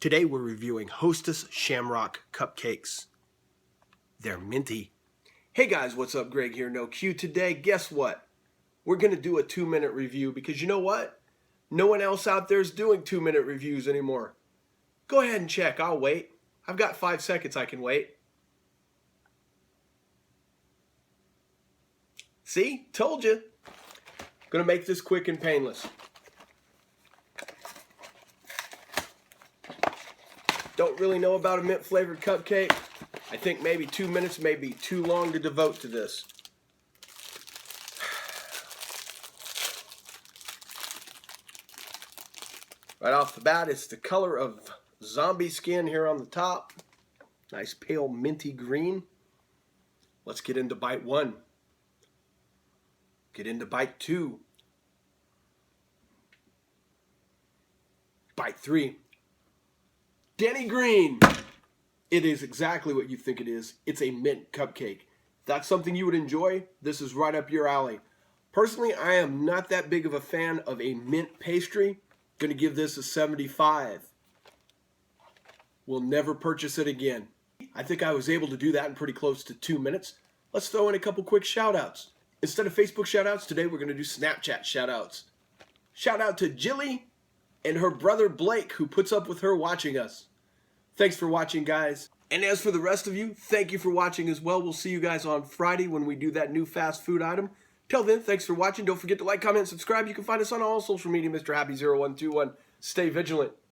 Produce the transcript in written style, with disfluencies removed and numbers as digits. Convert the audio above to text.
Today we're reviewing Hostess Shamrock Cupcakes. They're minty. Hey guys, what's up? Greg here, No Q. Today, guess what? We're going to do a 2-minute review because you know what? No one else out there is doing 2-minute reviews anymore. Go ahead and check. I'll wait. I've got 5 seconds I can wait. See? Told you. Gonna make this quick and painless. Don't really know about a mint flavored cupcake. I think maybe 2 minutes may be too long to devote to this. Right off the bat, it's the color of zombie skin here on the top. Nice pale minty green. Let's get into bite 1. Get into bite 2. Bite 3. Denny Green. It is exactly what you think it is. It's a mint cupcake. If that's something you would enjoy, this is right up your alley. Personally, I am not that big of a fan of a mint pastry. Gonna give this a 75. Will never purchase it again. I think I was able to do that in pretty close to 2 minutes. Let's throw in a couple quick shout outs. Instead of Facebook shout outs, today we're gonna do Snapchat shout outs. Shout out to Jilly and her brother Blake, who puts up with her watching us. Thanks for watching, guys. And as for the rest of you, thank you for watching as well. We'll see you guys on Friday when we do that new fast food item. Till then, thanks for watching. Don't forget to like, comment, and subscribe. You can find us on all social media, Mr. Happy 0121. Stay vigilant.